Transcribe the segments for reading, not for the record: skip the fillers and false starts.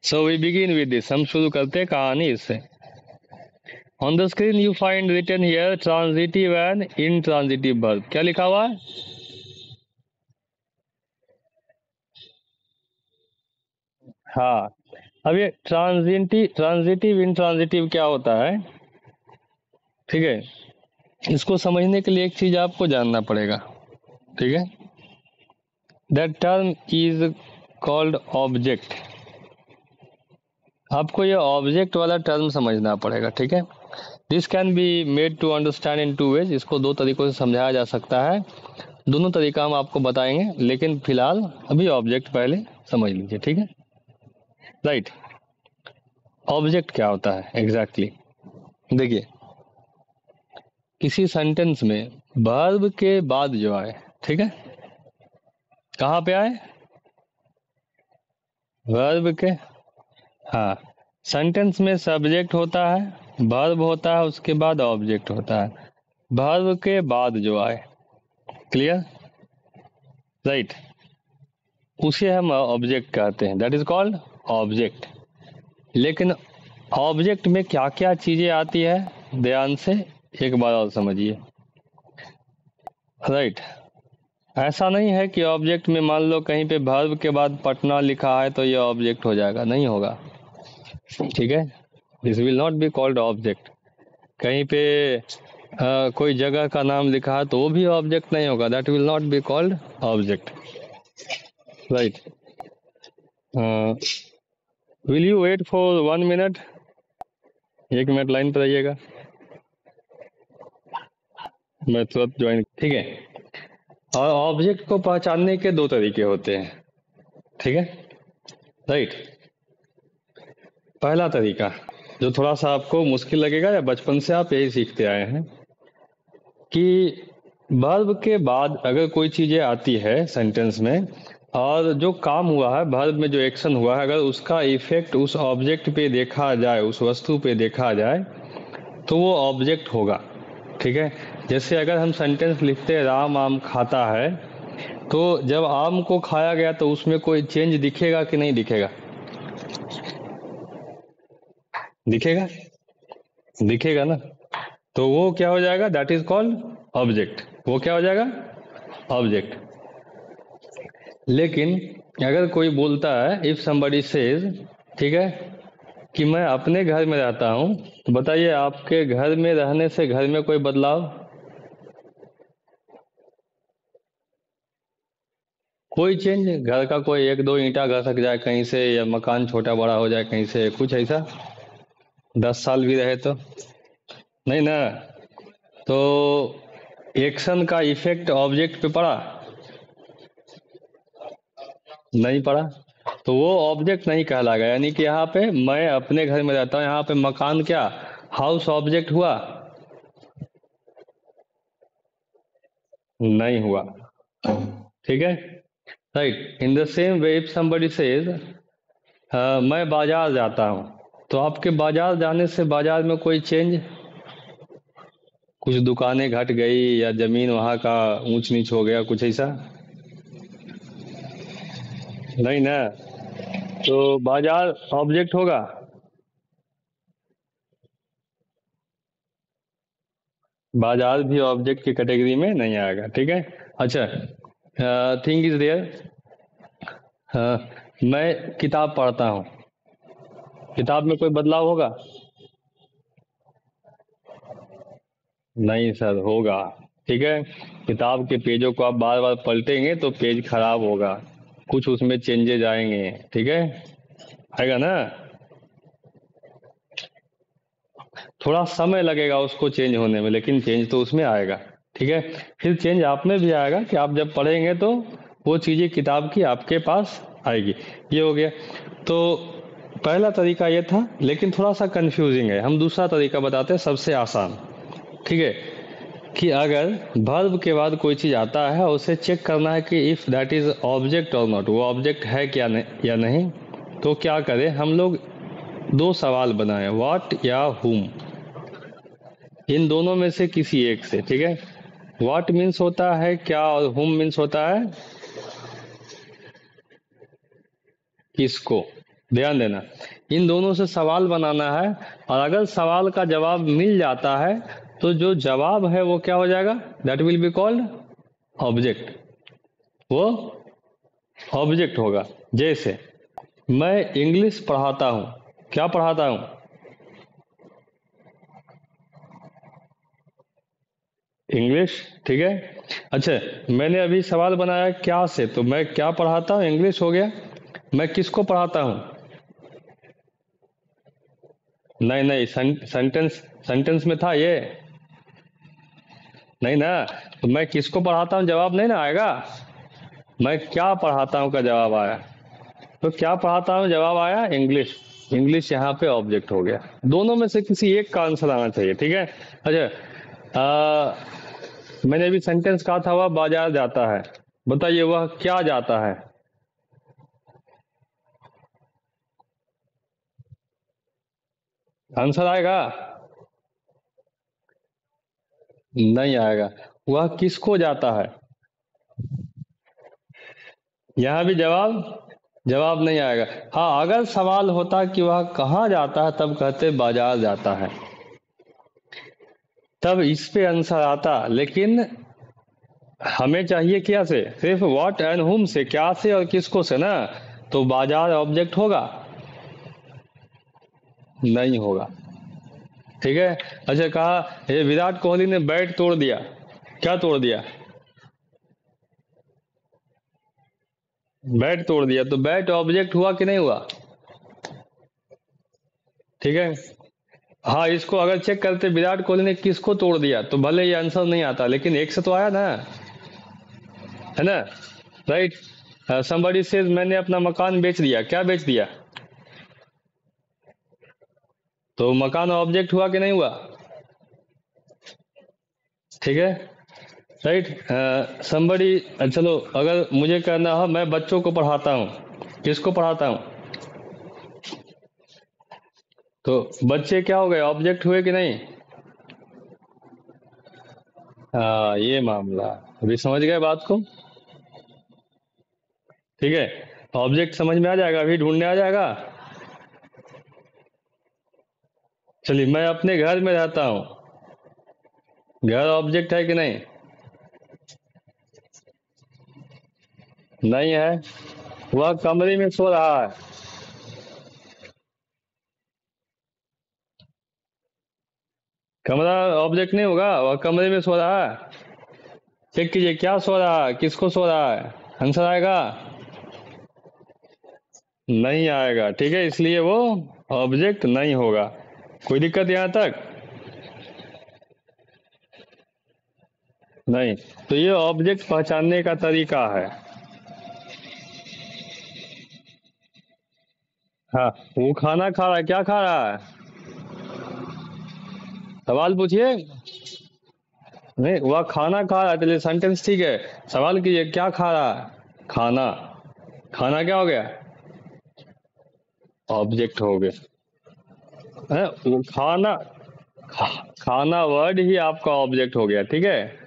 So we begin with this, हम शुरू करते हैं कहानी इससे। On the screen you find written here transitive and intransitive verb. क्या लिखा हुआ है? हाँ। अब ये ट्रांजिटिव इनट्रांजिटिव क्या होता है, ठीक है? इसको समझने के लिए एक चीज आपको जानना पड़ेगा, ठीक है? That term is called object. आपको ये ऑब्जेक्ट वाला टर्म समझना पड़ेगा, ठीक है? This can be made to understand in two ways. इसको दो तरीकों से समझाया जा सकता है। दोनों तरीका हम आपको बताएंगे, लेकिन फिलहाल अभी ऑब्जेक्ट पहले समझ लीजिए, ठीक है? राइट। ऑब्जेक्ट क्या होता है एग्जैक्टली देखिए, किसी सेंटेंस में वर्ब के बाद जो आए, ठीक है? कहाँ पे आए? वर्ब के, हाँ। सेंटेंस में सब्जेक्ट होता है, वर्ब होता है, उसके बाद ऑब्जेक्ट होता है। वर्ब के बाद जो आए, क्लियर? राइट। उसे हम ऑब्जेक्ट कहते हैं, दैट इज कॉल्ड ऑब्जेक्ट। लेकिन ऑब्जेक्ट में क्या क्या चीजें आती है, ध्यान से एक बार और समझिए। राइट। ऐसा नहीं है कि ऑब्जेक्ट में मान लो कहीं पे वर्ब के बाद पटना लिखा है तो ये ऑब्जेक्ट हो जाएगा, नहीं होगा, ठीक है? This will not be called object. कहीं पे कोई जगह का नाम लिखा है तो वो भी ऑब्जेक्ट नहीं होगा, that will not be called object. Right. Will you wait for 1 minute? 1 minute line पर रहिएगा, मैं तुरंत ज्वाइन, ठीक है? और ऑब्जेक्ट को पहचानने के दो तरीके होते हैं, ठीक है? राइट। पहला तरीका जो थोड़ा सा आपको मुश्किल लगेगा, या बचपन से आप यही सीखते आए हैं, कि वर्ब के बाद अगर कोई चीजें आती है सेंटेंस में और जो काम हुआ है, वर्ब में जो एक्शन हुआ है, अगर उसका इफेक्ट उस ऑब्जेक्ट पे देखा जाए, उस वस्तु पे देखा जाए, तो वो ऑब्जेक्ट होगा, ठीक है? जैसे अगर हम सेंटेंस लिखते हैं राम आम खाता है, तो जब आम को खाया गया तो उसमें कोई चेंज दिखेगा कि नहीं दिखेगा? दिखेगा, दिखेगा ना? तो वो क्या हो जाएगा? That is called object. वो क्या हो जाएगा? ऑब्जेक्ट। लेकिन अगर कोई बोलता है, इफ somebody सेज, ठीक है, कि मैं अपने घर में रहता हूं, तो बताइए आपके घर में रहने से घर में कोई बदलाव? कोई चेंज? घर का कोई एक दो ईंटा घसक जाए कहीं से, या मकान छोटा बड़ा हो जाए कहीं से, कुछ ऐसा? 10 साल भी रहे तो नहीं ना। तो एक्शन का इफेक्ट ऑब्जेक्ट पे पड़ा? नहीं पड़ा। तो वो ऑब्जेक्ट नहीं कहलाएगा। यानी कि यहाँ पे मैं अपने घर में रहता हूँ, यहाँ पे मकान क्या, हाउस ऑब्जेक्ट हुआ? नहीं हुआ, ठीक है? Right. In the same way if somebody says मैं बाजार जाता हूँ, तो आपके बाजार जाने से बाजार में कोई चेंज? कुछ दुकानें घट गई, या जमीन वहां का ऊंच नीच हो गया, कुछ ऐसा? नहीं ना। तो बाजार ऑब्जेक्ट होगा? बाजार भी ऑब्जेक्ट की कैटेगरी में नहीं आएगा, ठीक है? अच्छा, थिंग इज देयर, मैं किताब पढ़ता हूँ, किताब में कोई बदलाव होगा? नहीं सर, होगा, ठीक है? किताब के पेजों को आप बार बार पलटेंगे तो पेज खराब होगा, कुछ उसमें चेंजेज आएंगे, ठीक है? आएगा ना? थोड़ा समय लगेगा उसको चेंज होने में, लेकिन चेंज तो उसमें आएगा, ठीक है? फिर चेंज आप में भी आएगा कि आप जब पढ़ेंगे तो वो चीजें किताब की आपके पास आएगी। ये हो गया। तो पहला तरीका ये था, लेकिन थोड़ा सा कंफ्यूजिंग है। हम दूसरा तरीका बताते हैं, सबसे आसान, ठीक है? कि अगर वर्ब के बाद कोई चीज आता है और उसे चेक करना है कि इफ दैट इज ऑब्जेक्ट और नॉट, वो ऑब्जेक्ट है क्या या नहीं, तो क्या करें हम लोग? दो सवाल बनाए, व्हाट या हुम। इन दोनों में से किसी एक से, ठीक है? व्हाट मीन्स होता है क्या, और हुम मीन्स होता है किसको, ध्यान देना, इन दोनों से सवाल बनाना है, और अगर सवाल का जवाब मिल जाता है तो जो जवाब है वो क्या हो जाएगा, that will be called object, वो ऑब्जेक्ट होगा। जैसे मैं इंग्लिश पढ़ाता हूँ, क्या पढ़ाता हूँ, इंग्लिश, ठीक है। अच्छा, मैंने अभी सवाल बनाया क्या से, तो मैं क्या पढ़ाता हूँ, इंग्लिश हो गया। मैं किसको पढ़ाता हूँ, नहीं नहीं, सेंटेंस, सेंटेंस में था ये, नहीं ना। तो मैं किसको पढ़ाता हूँ जवाब नहीं ना आएगा, मैं क्या पढ़ाता हूँ का जवाब आया, तो क्या पढ़ाता हूँ जवाब आया इंग्लिश, इंग्लिश यहाँ पे ऑब्जेक्ट हो गया। दोनों में से किसी एक का आंसर आना चाहिए, ठीक है। अच्छा, मैंने अभी सेंटेंस कहा था वह बाजार जाता है, बताइए वह क्या जाता है, आंसर आएगा, नहीं आएगा। वह किसको जाता है, यहाँ भी जवाब, जवाब नहीं आएगा। हाँ, अगर सवाल होता कि वह कहाँ जाता है तब कहते बाजार जाता है, तब इस पे आंसर आता। लेकिन हमें चाहिए क्या से, सिर्फ व्हाट एंड हुम से, क्या से और किसको से ना, तो बाजार ऑब्जेक्ट होगा, नहीं होगा, ठीक है। अच्छा, कहा ये विराट कोहली ने बैट तोड़ दिया, क्या तोड़ दिया, बैट तोड़ दिया, तो बैट ऑब्जेक्ट हुआ कि नहीं हुआ, ठीक है। हाँ, इसको अगर चेक करते विराट कोहली ने किसको तोड़ दिया, तो भले ये आंसर नहीं आता, लेकिन एक से तो आया ना, है ना, राइट। समबडी सेज मैंने अपना मकान बेच दिया, क्या बेच दिया, तो मकान ऑब्जेक्ट हुआ कि नहीं हुआ, ठीक है, राइट। समबडी, चलो अगर मुझे कहना हो मैं बच्चों को पढ़ाता हूँ, किसको पढ़ाता हूँ, तो बच्चे क्या हो गए, ऑब्जेक्ट हुए कि नहीं, हाँ ये मामला, अभी समझ गए बात को, ठीक है। ऑब्जेक्ट समझ में आ जाएगा, अभी ढूंढने आ जाएगा। चलिए, मैं अपने घर में रहता हूँ, घर ऑब्जेक्ट है कि नहीं, नहीं है। वह कमरे में सो रहा है, कमरा ऑब्जेक्ट नहीं होगा, वह कमरे में सो रहा है, चेक कीजिए क्या सो रहा है, किसको सो रहा है, आंसर आएगा, नहीं आएगा, ठीक है, इसलिए वो ऑब्जेक्ट नहीं होगा। कोई दिक्कत यहाँ तक, नहीं। तो ये ऑब्जेक्ट पहचानने का तरीका है। हाँ, वो खाना खा रहा है, क्या खा रहा है, सवाल पूछिए, नहीं वह खाना खा रहा है, चलिए सेंटेंस ठीक है, सवाल कीजिए क्या खा रहा है, खाना, खाना क्या हो गया, ऑब्जेक्ट हो गया, है वो खाना, खाना वर्ड ही आपका ऑब्जेक्ट हो गया, ठीक है।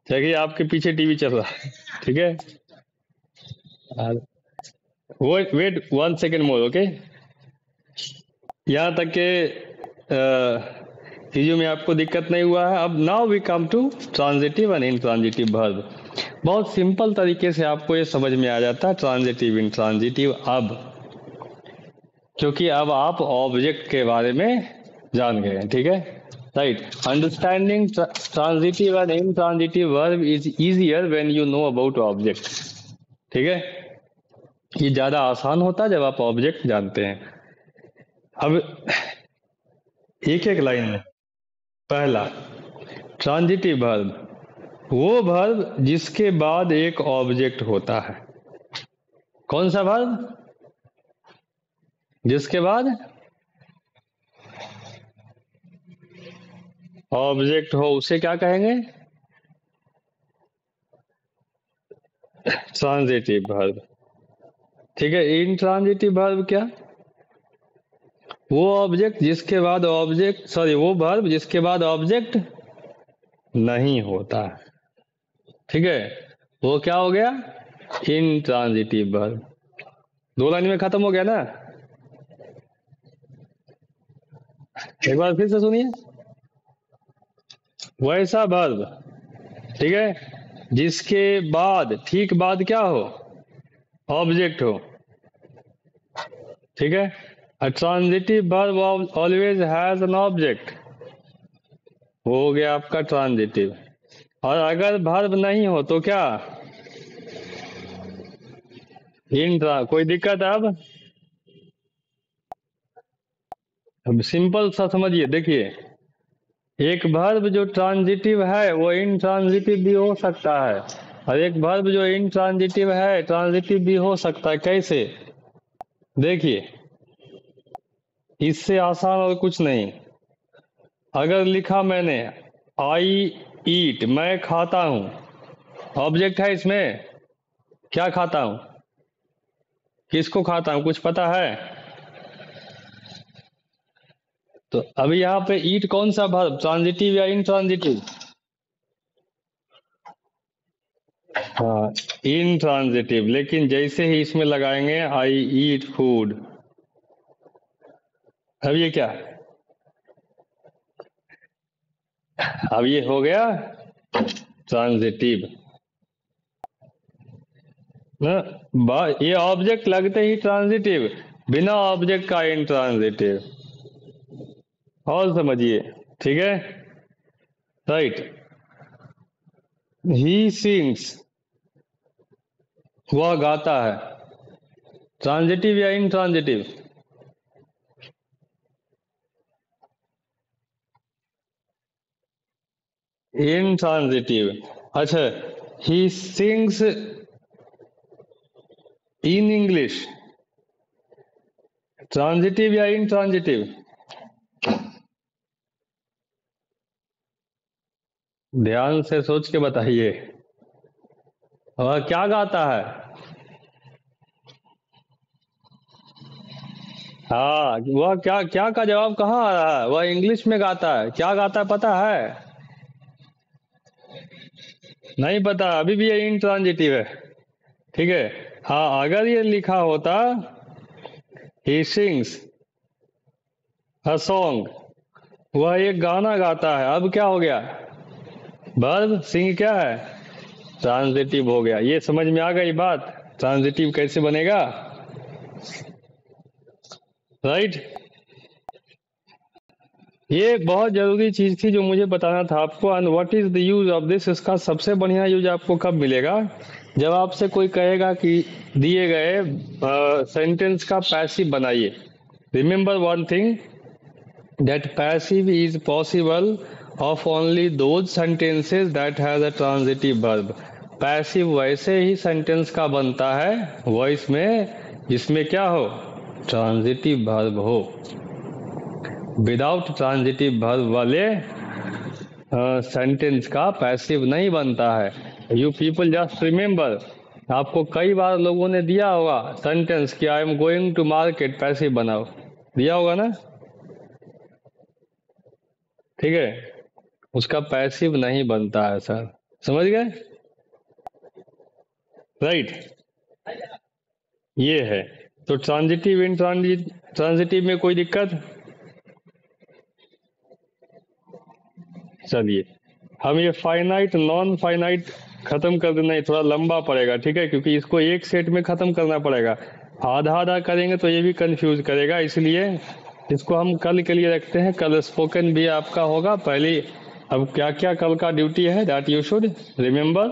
देखिए आपके पीछे टीवी चल रहा है, ठीक है। Wait wait 1 second more, okay. यहाँ तक के चीजों में आपको दिक्कत नहीं हुआ है। अब now we come to transitive and intransitive verb. बहुत सिंपल तरीके से आपको ये समझ में आ जाता है ट्रांजिटिव इंट्रांजिटिव, अब क्योंकि अब आप ऑब्जेक्ट के बारे में जान गए हैं, ठीक है, right. Understanding transitive and intransitive verb is easier when you know about object, ठीक है। ये ज्यादा आसान होता है जब आप ऑब्जेक्ट जानते हैं। अब एक एक लाइन में, पहला ट्रांजिटिव वर्ब, वो वर्ब जिसके बाद एक ऑब्जेक्ट होता है, कौन सा वर्ब, जिसके बाद ऑब्जेक्ट हो उसे क्या कहेंगे, ट्रांजिटिव वर्ब, ठीक है। इंट्रांजिटिव वर्ब क्या, वो ऑब्जेक्ट जिसके बाद ऑब्जेक्ट, सॉरी वो वर्ब जिसके बाद ऑब्जेक्ट नहीं होता, ठीक है, वो क्या हो गया, इंट्रांजिटिव वर्ब। 2 लाइन में खत्म हो गया ना। एक बार फिर से सुनिए। वैसा वर्ब, ठीक है, जिसके बाद, ठीक बाद क्या हो, ऑब्जेक्ट हो, ठीक है। अ transitive verb always has an object, वो हो गया आपका ट्रांजिटिव। और अगर वर्ब नहीं हो तो क्या, इंट्रा। कोई दिक्कत है अब सिंपल सा समझिए, देखिए, एक वर्ब जो ट्रांजिटिव है वो इनट्रांजिटिव भी हो सकता है, और एक वर्ब जो इनट्रांजिटिव है ट्रांजिटिव भी हो सकता है। कैसे, देखिए, इससे आसान और कुछ नहीं। अगर लिखा मैंने आई ईट, मैं खाता हूं, ऑब्जेक्ट है इसमें, क्या खाता हूं, किसको खाता हूं, कुछ पता है? तो अभी यहाँ पे ईट कौन सा वर्ब, ट्रांजिटिव या इनट्रांजिटिव? हाँ, इनट्रांजिटिव। लेकिन जैसे ही इसमें लगाएंगे आई ईट फूड, अब ये क्या, अब ये हो गया ट्रांजिटिव ना। ये ऑब्जेक्ट लगते ही ट्रांजिटिव, बिना ऑब्जेक्ट का इनट्रांजिटिव। और समझिए, ठीक है, राइट। ही सिंग्स, वह गाता है, ट्रांजिटिव या इनट्रांजिटिव? इनट्रांजिटिव। अच्छा, he sings in English, transitive या इनट्रांजिटिव? ध्यान से सोच के बताइए। और क्या गाता है? हाँ, वह क्या, क्या का जवाब कहाँ आ रहा है? वह इंग्लिश में गाता है। क्या गाता है पता है? नहीं पता, अभी भी ये इनट्रांजिटिव है, ठीक है। हाँ, अगर ये लिखा होता ही सिंग्स अ सॉन्ग, वह एक गाना गाता है, अब क्या हो गया, वर्ब सिंग क्या है, ट्रांजिटिव हो गया। ये समझ में आ गई बात, ट्रांजिटिव कैसे बनेगा, राइट। ये बहुत जरूरी चीज थी जो मुझे बताना था आपको। And what is the use of this, इसका सबसे बढ़िया यूज आपको कब मिलेगा, जब आपसे कोई कहेगा कि दिए गए सेंटेंस का पैसिव बनाइए। Remember one thing, that passive is possible of only those sentences that has a transitive verb. Passive वैसे ही सेंटेंस का बनता है वॉइस में जिसमें क्या हो, ट्रांजिटिव वर्ब हो। विदाउट ट्रांजिटिव वर्ब वाले सेंटेंस का पैसिव नहीं बनता है। यू पीपल जस्ट रिमेंबर, आपको कई बार लोगों ने दिया होगा सेंटेंस कि I am going to market, passive बनाओ, दिया होगा ना, ठीक है। उसका पैसिव नहीं बनता है सर, समझ गए, राइट। ये है। तो ट्रांजिटिव इन ट्रांजिटिव में कोई दिक्कत? चलिए, हम ये फाइनाइट नॉन फाइनाइट खत्म कर देना, थोड़ा लंबा पड़ेगा, ठीक है, क्योंकि इसको एक सेट में खत्म करना पड़ेगा। आधा आधा करेंगे तो ये भी कंफ्यूज करेगा, इसलिए इसको हम कल के लिए रखते हैं। कल स्पोकन भी आपका होगा पहले। अब क्या क्या कल का ड्यूटी है, दैट यू शुड रिमेंबर।